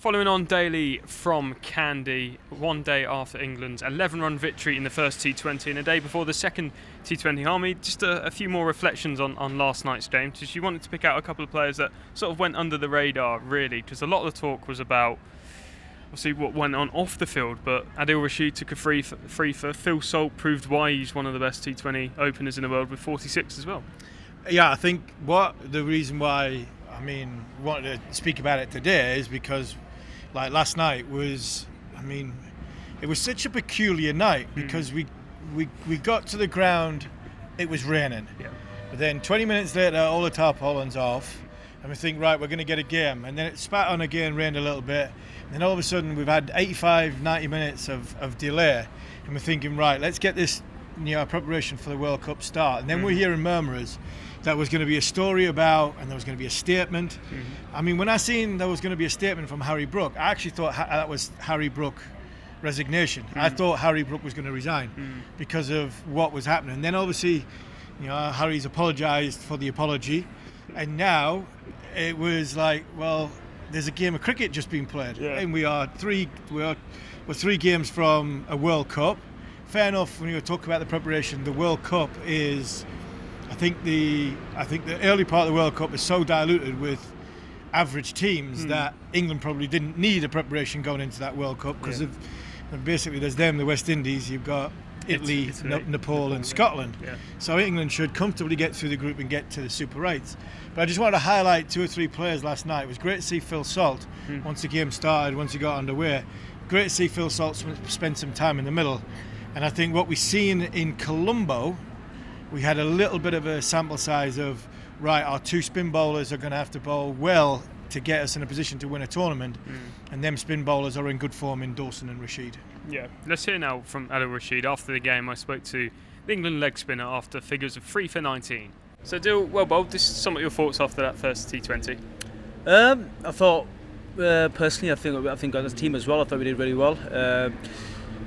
Following on daily from Kandy, one day after England's 11-run victory in the first T20 and a day before the second T20 Army, just a few more reflections on last night's game. Because you wanted to pick out a couple of players that sort of went under the radar, really, because a lot of the talk was about obviously what went on off the field, but Adil Rashid took a free for Phil Salt, proved why he's one of the best T20 openers in the world with 46 as well. Yeah, I think the reason why we wanted to speak about it today is because like last night was, it was such a peculiar night because we got to the ground, it was raining. Yeah. But then 20 minutes later, all the tarpaulins off, and we think, right, we're going to get a game. And then it spat on again, rained a little bit. And then all of a sudden, we've had 85, 90 minutes of delay. And we're thinking, right, let's get this, our preparation for the World Cup start. And then we're hearing murmurs that was going to be a story about, and there was going to be a statement. When I seen there was going to be a statement from Harry Brook, I actually thought that was Harry Brook resignation. I thought Harry Brook was going to resign because of what was happening. And then obviously, Harry's apologised for the apology, and now it was like, well, there's a game of cricket just being played, and we're 3 games from a World Cup. Fair enough. When you talk about the preparation, the World Cup is. I think the early part of the World Cup is so diluted with average teams that England probably didn't need a preparation going into that World Cup because of basically there's them, the West Indies, you've got Italy, Nepal and Scotland. Yeah. So England should comfortably get through the group and get to the Super 8s. But I just wanted to highlight 2 or 3 players last night. It was great to see Phil Salt once the game started, once he got underway. Great to see Phil Salt spend some time in the middle. And I think what we've seen in Colombo, we had a little bit of a sample size of, right, our 2 spin bowlers are going to have to bowl well to get us in a position to win a tournament, and them spin bowlers are in good form in Dawson and Rashid. Yeah, let's hear now from Adil Rashid. After the game, I spoke to the England leg spinner after figures of 3 for 19. So Adil, well bowled. This is some of your thoughts after that first T20. I thought, personally, I think as a team as well, I thought we did really well.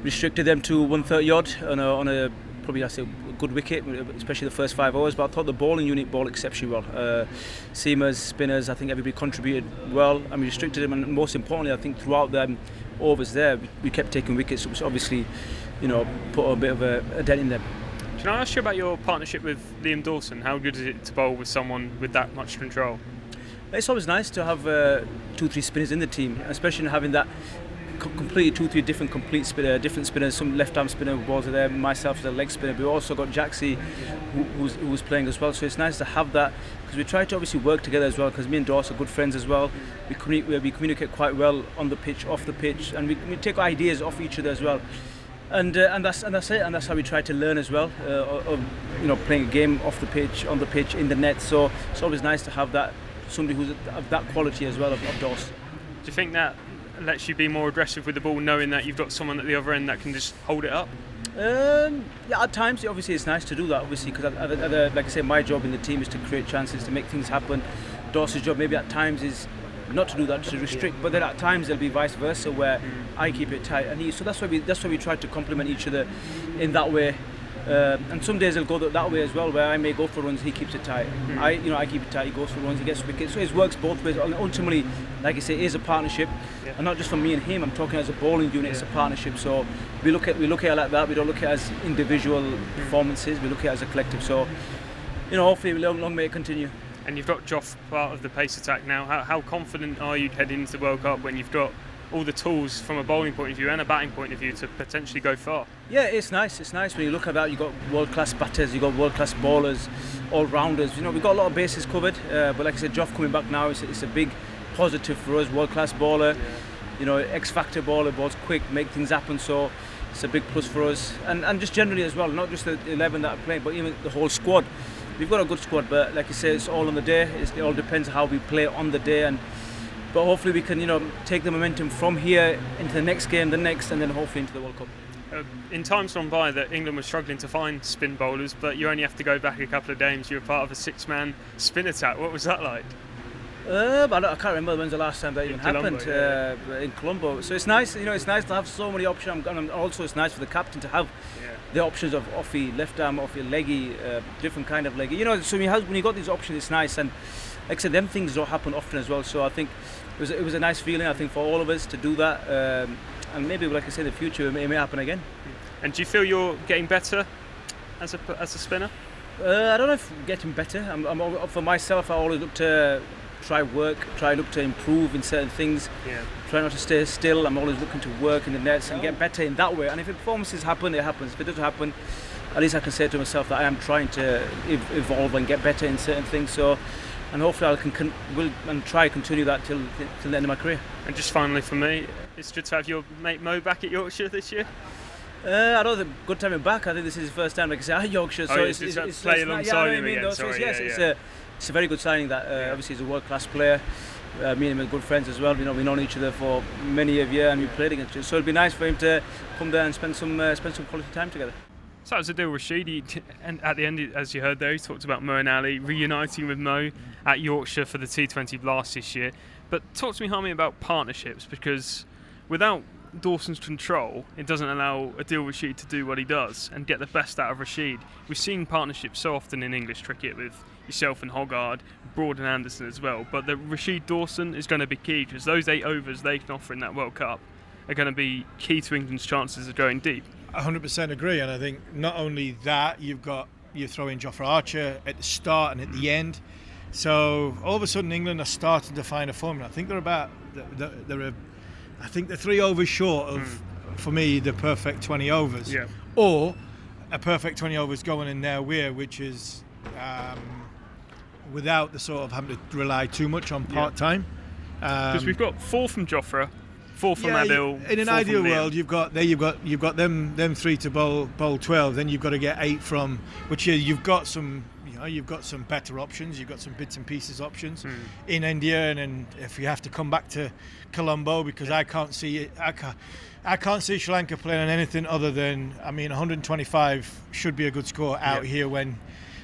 Restricted them to 130 odd on a probably a good wicket, especially the first 5 overs, but I thought the bowling unit bowled exceptionally well. Seamers, spinners, I think everybody contributed well, and we restricted them, and most importantly, I think throughout them overs there, we kept taking wickets, which obviously, put a bit of a dent in them. Can I ask you about your partnership with Liam Dawson? How good is it to bowl with someone with that much control? It's always nice to have 2-3 spinners in the team, especially having that completely 2-3 different spinners. Some left-arm spinner who bowls there, myself as a leg spinner. But we also got Jaxie who was playing as well. So it's nice to have that because we try to obviously work together as well. Because me and Dawes are good friends as well. We communicate quite well on the pitch, off the pitch, and we take ideas off each other as well. And that's it. And that's how we try to learn as well. Playing a game off the pitch, on the pitch, in the net. So it's always nice to have that somebody who's of that quality as well of Dawes. Do you think that lets you be more aggressive with the ball, knowing that you've got someone at the other end that can just hold it up? Yeah, at times obviously it's nice to do that, obviously, because like I say, my job in the team is to create chances, to make things happen. Dawes' job maybe at times is not to do that, just to restrict, but then at times there'll be vice versa where I keep it tight and so that's why we try to complement each other in that way. And some days it'll go that way as well, where I may go for runs, he keeps it tight. I keep it tight, he goes for runs, he gets wickets. So it works both ways. Ultimately, like I say, it is a partnership, and not just for me and him. I'm talking as a bowling unit. It's a partnership. So we look at it like that. We don't look at it as individual performances. We look at it as a collective. So hopefully, long may it continue. And you've got Joff part of the pace attack now. How confident are you heading into the World Cup when you've got all the tools from a bowling point of view and a batting point of view to potentially go far? Yeah, it's nice. It's nice when you look at that. You've got world-class batters, you've got world-class bowlers, all-rounders. We've got a lot of bases covered. But like I said, Joff coming back now, it's a big positive for us. World-class bowler, X-factor bowler, bowls quick, make things happen. So it's a big plus for us. And just generally as well, not just the 11 that are playing, but even the whole squad. We've got a good squad, but like I say, it's all on the day. It all depends on how we play on the day. But hopefully we can, take the momentum from here into the next game, the next, and then hopefully into the World Cup. In times gone by that England was struggling to find spin bowlers, but you only have to go back a couple of games. You were part of a 6-man spin attack. What was that like? I can't remember when's the last time that even happened in Colombo. So it's nice, it's nice to have so many options, and also it's nice for the captain to have the options of offie, left arm, offie, leggy, different kind of leggy. So when you got these options, it's nice. And like I said, them things don't happen often as well. So I think it was a nice feeling, I think, for all of us to do that. And maybe, like I say, in the future, it may happen again. And do you feel you're getting better as a spinner? I don't know if I'm getting better. For myself, I always look to try look to improve in certain things. Yeah. Try not to stay still. I'm always looking to work in the nets and get better in that way. And if performances happen, it happens. If it doesn't happen, at least I can say to myself that I am trying to evolve and get better in certain things. So, and hopefully will try to continue that till the end of my career. And just finally for me, it's good to have your mate Mo back at Yorkshire this year. I don't think good time back. I think this is his first time, like I say, at Yorkshire. So it's play alongside him again. It's a very good signing. That obviously he's a world-class player. Me and him are good friends as well. You know, we've known each other for many of years and we played against each other. So it'd be nice for him to come there and spend some quality time together. So that was Adil Rashid, and at the end, as you heard there, he talked about Mo and Ali reuniting with Mo at Yorkshire for the T20 Blast this year. But talk to me, Harmy, about partnerships, because without Dawson's control, it doesn't allow Adil Rashid to do what he does and get the best out of Rashid. We've seen partnerships so often in English cricket with yourself and Hoggard, Broad and Anderson as well, but the Rashid Dawson is going to be key, because those 8 overs they can offer in that World Cup are going to be key to England's chances of going deep. 100% agree, and I think not only that, you throw in Jofra Archer at the start and at the end, so all of a sudden England are starting to find a formula. I think I think they're 3 overs short of, for me, the perfect 20 overs, or a perfect 20 overs going in their way, which is without the sort of having to rely too much on part time. Because we've got 4 from Jofra, 4 from Adil. In an ideal world, you've got them 3 to bowl 12. Then you've got to get 8 from, which you've got some. You've got some better options. You've got some bits and pieces options in India, and if you have to come back to Colombo, because I can't see it. I can't see Sri Lanka playing on anything other than, 125 should be a good score out here when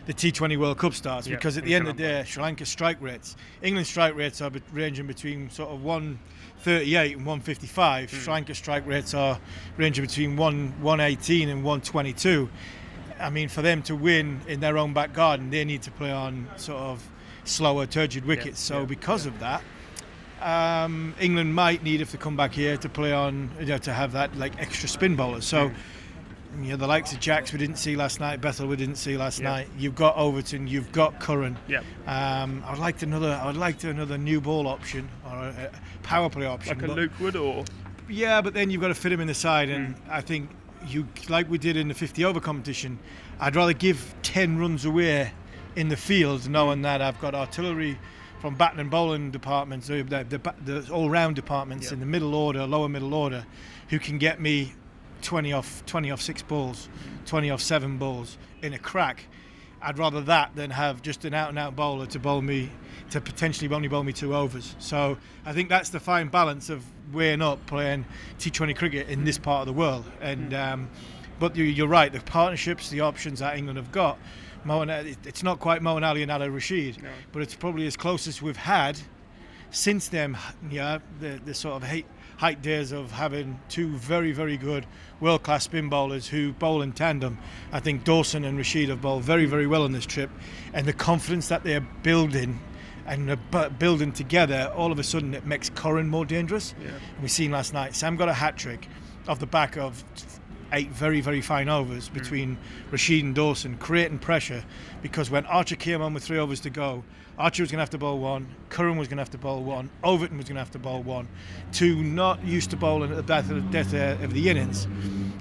the T20 World Cup starts, because at the end of the day, Sri Lanka's strike rates, England's strike rates are ranging between sort of 138 and 155. Sri Lanka's strike rates are ranging between 118 and 122. For them to win in their own back garden, they need to play on sort of slower, turgid wickets. Because of that, England might need, if they come back here, to play on, to have that like extra spin bowlers. So, the likes of Jacks we didn't see last night, Bethel we didn't see last night. You've got Overton, you've got Curran. I'd like another new ball option or a power play option, like a Luke Wood, or but then you've got to fit him in the side, and I think. Like we did in the 50 over competition, I'd rather give 10 runs away in the field, knowing that I've got artillery from batting and bowling departments, the all-round departments in the middle order, lower middle order, who can get me 20 off 6 balls, 20 off 7 balls in a crack. I'd rather that than have just an out-and-out bowler to potentially only bowl me 2 overs. So I think that's the fine balance of weighing up playing T20 cricket in this part of the world. And but you're right, the partnerships, the options that England have got, it's not quite Mo and Ali and Adil Rashid, but it's probably as close as we've had since them. The sort of height days of having 2 very, very good world-class spin bowlers who bowl in tandem. I think Dawson and Rashid have bowled very, very well on this trip, and the confidence that they're building and building together, all of a sudden it makes Curran more dangerous. We've seen last night, Sam got a hat-trick off the back of 8 very, very fine overs between Rashid and Dawson, creating pressure, because when Archer came on with 3 overs to go, Archer was going to have to bowl 1, Curran was going to have to bowl 1, Overton was going to have to bowl 1. 2 not used to bowling at the death of the innings.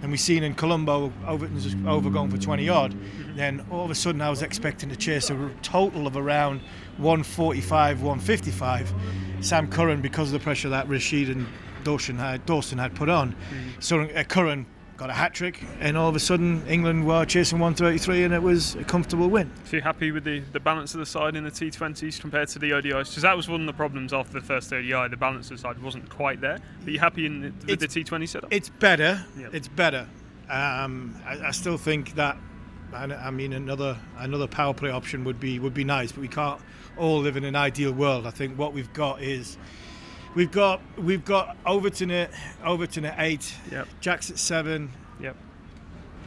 And we've seen in Colombo, Overton's just overgone for 20 odd. Then all of a sudden I was expecting to chase a total of around 145, 155. Sam Curran, because of the pressure that Rashid and Dawson had put on. So Curran got a hat-trick, and all of a sudden England were chasing 133, and it was a comfortable win. So you're happy with the balance of the side in the T20s compared to the ODIs? Because that was one of the problems after the first ODI, the balance of the side wasn't quite there. But you're happy with the T20 setup? It's better. It's better. I still think that, another power play option would be nice, but we can't all live in an ideal world. I think what we've got is We've got Overton at 8, Jacks at 7,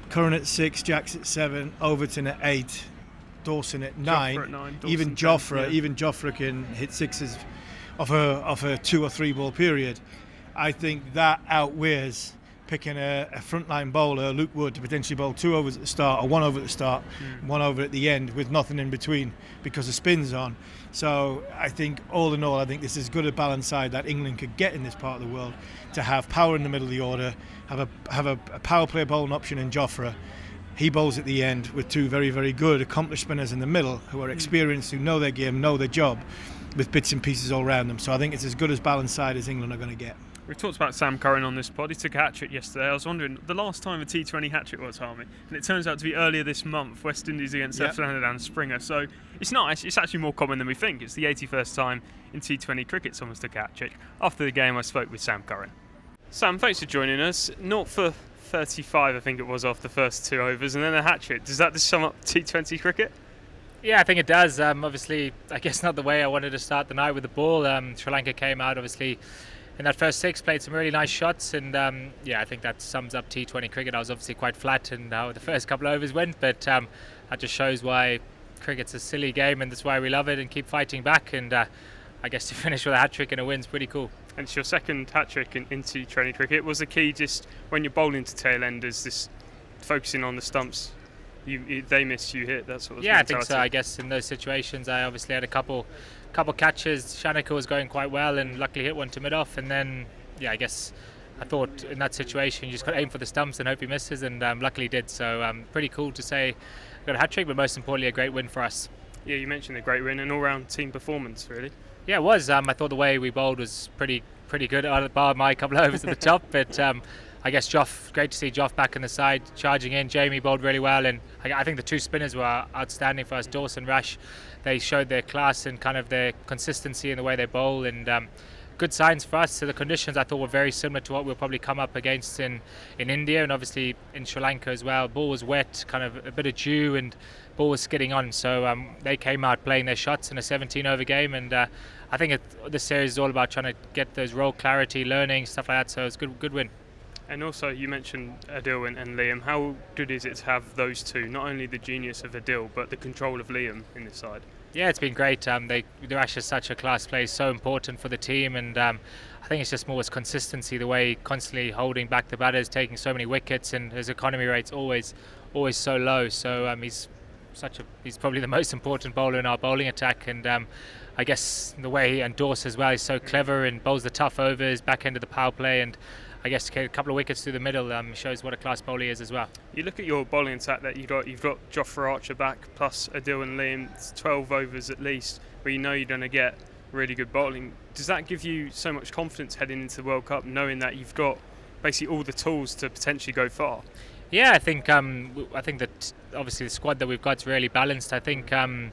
Curran at 6, Jacks at 7, Overton at 8, Dawson at 9. Jofra at 9, even Jofra can hit 6s of a 2 or 3 ball period. I think that outweighs picking a frontline bowler, Luke Wood, to potentially bowl 2 overs at the start or 1 over at the start, 1 over at the end with nothing in between because the spin's on. So I think all in all, I think this is as good a balanced side that England could get in this part of the world, to have power in the middle of the order, have a power play bowling option in Jofra. He bowls at the end with 2 very, very good accomplished spinners in the middle who are experienced, who know their game, know their job, with bits and pieces all around them. So I think it's as good as balanced side as England are going to get. We've talked about Sam Curran on this pod. He took a hat-trick yesterday. I was wondering, the last time a T20 hat-trick was, Harmy, and it turns out to be earlier this month, West Indies against Left-handed and Springer. So it's nice. It's actually more common than we think. It's the 81st time in T20 cricket someone's took a hat-trick. After the game, I spoke with Sam Curran. Sam, thanks for joining us. 0 for 35, I think it was, off the first 2 overs, and then a hat-trick. Does that just sum up T20 cricket? Yeah, I think it does. Obviously, I guess not the way I wanted to start the night with the ball. Sri Lanka came out, obviously, in that first 6, played some really nice shots, and I think that sums up T20 cricket. I was obviously quite flat in how the first couple of overs went, but that just shows why cricket's a silly game, and that's why we love it and keep fighting back. And I guess to finish with a hat-trick and a win's pretty cool. And it's your second hat-trick in T20 cricket. Was the key just when you're bowling to tail-enders, this focusing on the stumps? They miss, you hit, that sort of mentality. I think so. I guess in those situations I obviously had a couple catches. Shanaka was going quite well and luckily hit one to mid-off, and then I guess I thought in that situation you just got to aim for the stumps and hope he misses, and luckily did. So pretty cool to say we got a hat-trick, but most importantly a great win for us. Yeah, you mentioned a great win, an all-round team performance, really. Yeah, it was. I thought the way we bowled was pretty good, bar my couple of overs at the top, but I guess Joff, great to see Joff back on the side, charging in. Jamie bowled really well, and I think the 2 spinners were outstanding for us. Dawson, Rash, they showed their class and kind of their consistency in the way they bowl, and good signs for us. So the conditions I thought were very similar to what we'll probably come up against in India, and obviously in Sri Lanka as well. Ball was wet, kind of a bit of dew, and ball was skidding on. So they came out playing their shots in a 17-over game, and I think this series is all about trying to get those role clarity, learning, stuff like that. So it's good win. And also, you mentioned Adil and Liam. How good is it to have those two? Not only the genius of Adil, but the control of Liam in this side. Yeah, it's been great. They're actually such a class play, so important for the team, and I think it's just more his consistency, the way constantly holding back the batters, taking so many wickets, and his economy rate's always so low. So he's probably the most important bowler in our bowling attack, and I guess the way he endorses as well, he's so clever and bowls the tough overs, back end of the power play, and I guess a couple of wickets through the middle shows what a class bowler he is as well. You look at your bowling attack that you've got Jofra Archer back plus Adil and Liam. It's 12 overs at least where you know you're going to get really good bowling. Does that give you so much confidence heading into the World Cup, knowing that you've got basically all the tools to potentially go far? Yeah, I think that obviously the squad that we've got is really balanced. I think in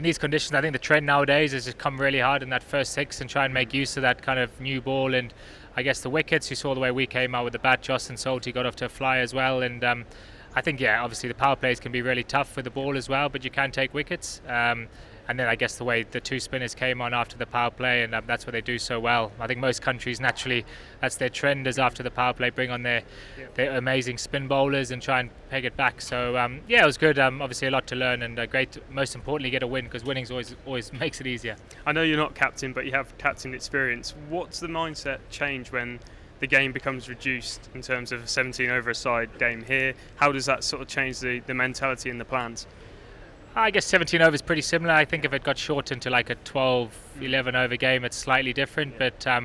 these conditions, I think the trend nowadays is to come really hard in that first 6 and try and make use of that kind of new ball. And I guess the wickets, you saw the way we came out with the bat. Jos and Salty got off to a fly as well. And I think, obviously the power plays can be really tough with the ball as well, but you can take wickets. And then I guess the way the 2 spinners came on after the power play, and that's what they do so well. I think most countries naturally, that's their trend, is after the power play bring on their amazing spin bowlers and try and peg it back. So it was good. Obviously a lot to learn, and great, most importantly, get a win, because winning's always makes it easier. I know you're not captain, but you have captain experience. What's the mindset change when the game becomes reduced in terms of a 17-over-a-side game here? How does that sort of change the mentality and the plans? I guess 17 overs is pretty similar. I think if it got shortened to like a 12, 11 over game, it's slightly different. But I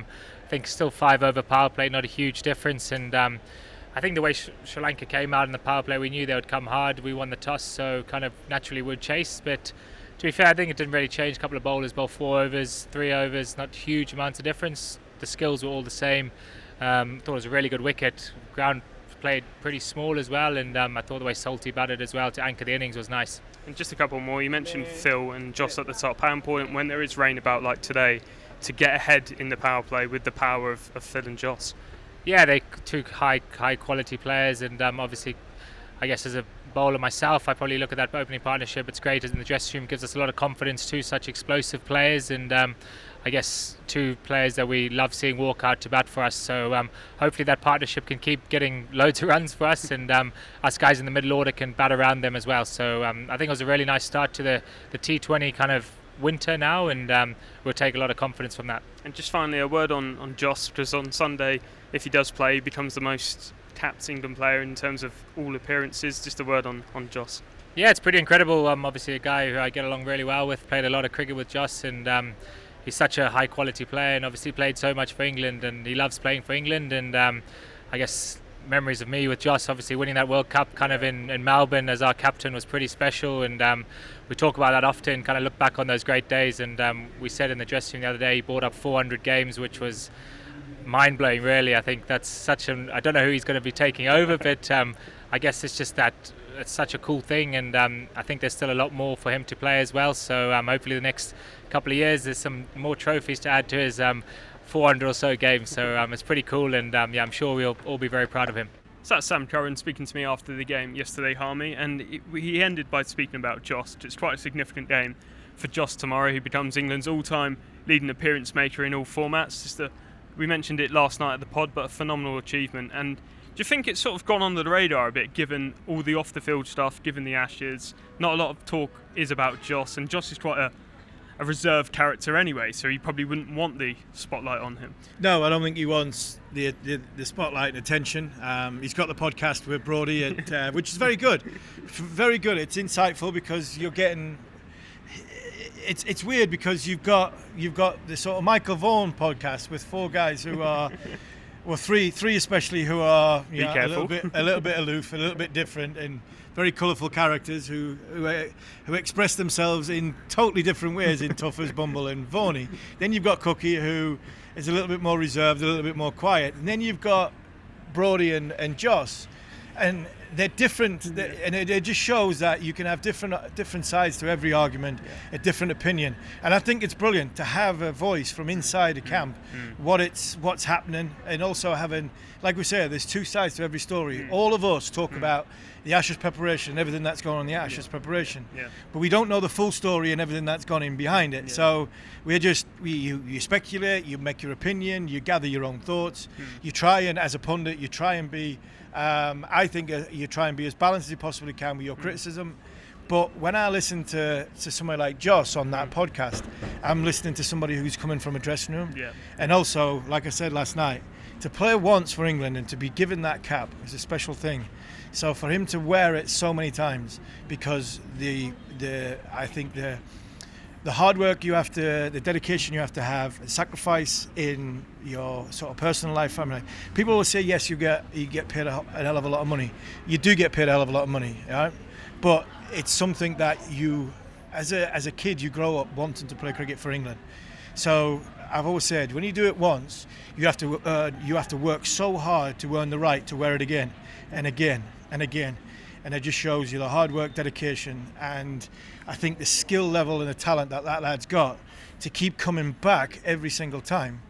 think still 5 over power play, not a huge difference. And I think the way Sri Lanka came out in the power play, we knew they would come hard. We won the toss, so kind of naturally would chase. But to be fair, I think it didn't really change. A couple of bowlers bowled 4 overs, 3 overs, not huge amounts of difference. The skills were all the same. Thought it was a really good wicket. Ground played pretty small as well, and I thought the way Salty batted as well to anchor the innings was nice. And just a couple more. You mentioned Phil and Jos at the top. How important when there is rain about like today to get ahead in the power play with the power of Phil and Jos? Yeah, they 2 high quality players, and obviously I guess as a bowler myself, I probably look at that opening partnership. It's great in the dressing room, gives us a lot of confidence. 2 such explosive players, and I guess 2 players that we love seeing walk out to bat for us. So hopefully that partnership can keep getting loads of runs for us, and us guys in the middle order can bat around them as well. So I think it was a really nice start to the T20 kind of winter now, and we'll take a lot of confidence from that. And just finally, a word on Jos, because on Sunday, if he does play, he becomes the most capped England player in terms of all appearances. Just a word on Jos. Yeah, it's pretty incredible. Obviously a guy who I get along really well with, played a lot of cricket with Jos, and he's such a high quality player, and obviously played so much for England, and he loves playing for England. And I guess memories of me with Jos, obviously winning that World Cup kind of in Melbourne as our captain was pretty special, and we talk about that often, kind of look back on those great days. And we said in the dressing room the other day he brought up 400 games, which was mind-blowing really. I think that's such I don't know who he's going to be taking over, but I guess it's just that it's such a cool thing, and I think there's still a lot more for him to play as well. So hopefully the next couple of years there's some more trophies to add to his 400 or so games. So it's pretty cool, and I'm sure we'll all be very proud of him. So that's Sam Curran speaking to me after the game yesterday, Harmy, and he ended by speaking about Jos. It's quite a significant game for Jos tomorrow. He becomes England's all-time leading appearance maker in all formats. We mentioned it last night at the pod, but a phenomenal achievement. And do you think it's sort of gone under the radar a bit, given all the off-the-field stuff, given the Ashes? Not a lot of talk is about Jos, and Jos is quite a reserved character anyway, so he probably wouldn't want the spotlight on him. No, I don't think he wants the spotlight and attention. He's got the podcast with Brody, which is very good. Very good. It's insightful because you're getting... It's weird because you've got the sort of Michael Vaughan podcast with four guys who are... Well, three especially who are a little bit aloof, a little bit different, and very colourful characters who express themselves in totally different ways in Tuffers, Bumble and Vaughan. Then you've got Cookie, who is a little bit more reserved, a little bit more quiet. And then you've got Brody and Jos, and they're different, and it just shows that you can have different sides to every argument, a different opinion. And I think it's brilliant to have a voice from inside the camp, what's happening, and also having, like we say, there's two sides to every story. All of us talk about the Ashes preparation and everything that's gone on in the Ashes preparation, but we don't know the full story and everything that's gone in behind it. So you speculate, you make your opinion, you gather your own thoughts, you try and, as a pundit, you try and be I think you try and be as balanced as you possibly can with your criticism. But when I listen to somebody like Jos on that podcast, I'm listening to somebody who's coming from a dressing room. And also, like I said last night, to play once for England and to be given that cap is a special thing. So for him to wear it so many times, because I think the hard work the dedication you have to have, the sacrifice in your sort of personal life, family. People will say, yes, you get paid a hell of a lot of money. You do get paid a hell of a lot of money, right? But it's something that you, as a kid, you grow up wanting to play cricket for England. So I've always said, when you do it once, you have to work so hard to earn the right to wear it again and again and again. And it just shows you the hard work, dedication, and I think the skill level and the talent that lad's got to keep coming back every single time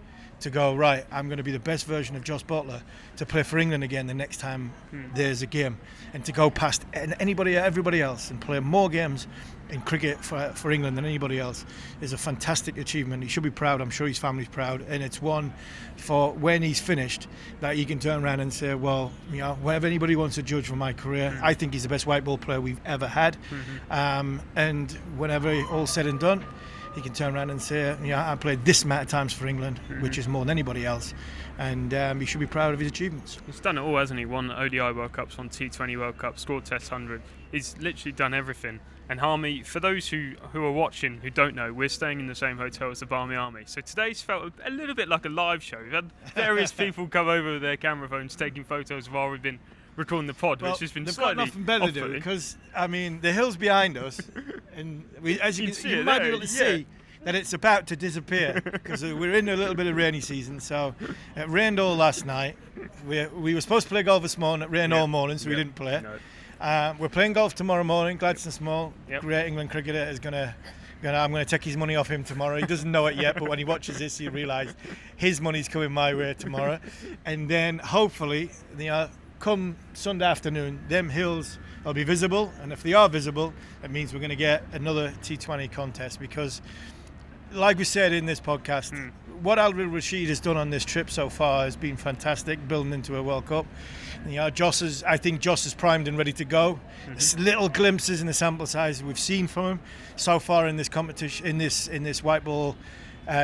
to go, right, I'm going to be the best version of Jos Buttler to play for England again the next time there's a game, and to go past everybody else and play more games in cricket for England than anybody else is a fantastic achievement. He should be proud. I'm sure his family's proud, and it's one for when he's finished that he can turn around and say, well, whenever anybody wants to judge for my career, I think he's the best white ball player we've ever had. And whenever all's said and done, he can turn around and say, I played this amount of times for England, which is more than anybody else, and he should be proud of his achievements. He's done it all, hasn't he? Won ODI World Cups, won T20 World Cup, scored Test 100. He's literally done everything. And Harmy, for those who are watching who don't know, we're staying in the same hotel as the Barmy Army. So today's felt a little bit like a live show. We've had various people come over with their camera phones taking photos while we've been recording the pod, which has been slightly they've got nothing better to do, because the hill's behind us, and as you might be able to see that it's about to disappear, because we're in a little bit of rainy season. So it rained all last night. We were supposed to play golf this morning. It rained all morning, so we didn't play. No. We're playing golf tomorrow morning. Gladstone Small, great England cricketer, is I'm going to take his money off him tomorrow. He doesn't know it yet, but when he watches this, he'll realise his money's coming my way tomorrow. And then hopefully, come Sunday afternoon, them hills will be visible. And if they are visible, it means we're going to get another T20 contest, because like we said in this podcast, what Adil Rashid has done on this trip so far has been fantastic, building into a World Cup. I think Jos is primed and ready to go. There's little glimpses in the sample size we've seen from him so far in this competition, in this white ball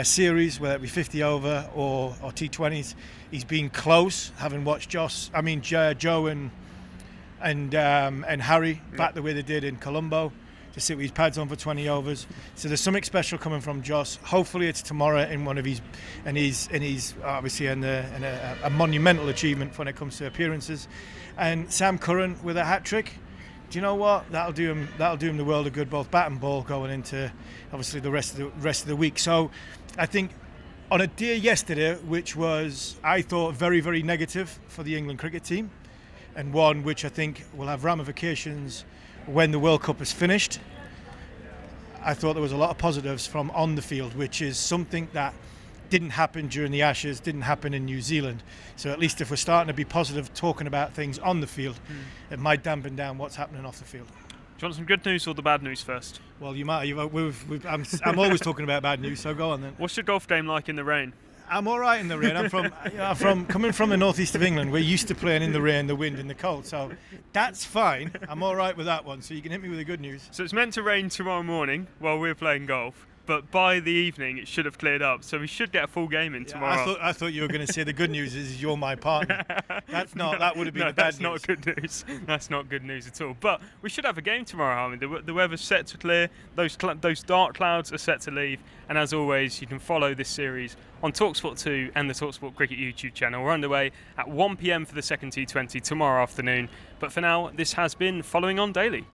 series, whether it be 50 over or T20s. He's been close, having watched Joe and Harry back the way they did in Colombo to sit with his pads on for 20 overs. So there's something special coming from Jos. Hopefully it's tomorrow in one of his, and he's obviously in a monumental achievement when it comes to appearances. And Sam Curran with a hat trick. Do you know what? That'll do him the world of good, both bat and ball, going into obviously the rest of the week. So I think on a day yesterday, which was, I thought, very, very negative for the England cricket team, and one which I think will have ramifications when the World Cup is finished, I thought there was a lot of positives from on the field, which is something that didn't happen during the Ashes, didn't happen in New Zealand. So at least if we're starting to be positive talking about things on the field, it might dampen down what's happening off the field. Do you want some good news or the bad news first? Well, you might. I'm always talking about bad news, so go on then. What's your golf game like in the rain? I'm all right in the rain. I'm coming from the northeast of England. We're used to playing in the rain, the wind, and the cold, so that's fine. I'm all right with that one. So you can hit me with the good news. So it's meant to rain tomorrow morning while we're playing golf, but by the evening it should have cleared up. So we should get a full game in tomorrow. I thought you were going to say the good news is you're my partner. That would have been the bad news. That's not good news. That's not good news at all. But we should have a game tomorrow, Harmony. The weather's set to clear. Those dark clouds are set to leave. And as always, you can follow this series on talkSPORT 2 and the talkSPORT Cricket YouTube channel. We're underway at 1 p.m. for the second T20 tomorrow afternoon. But for now, this has been Following On Daily.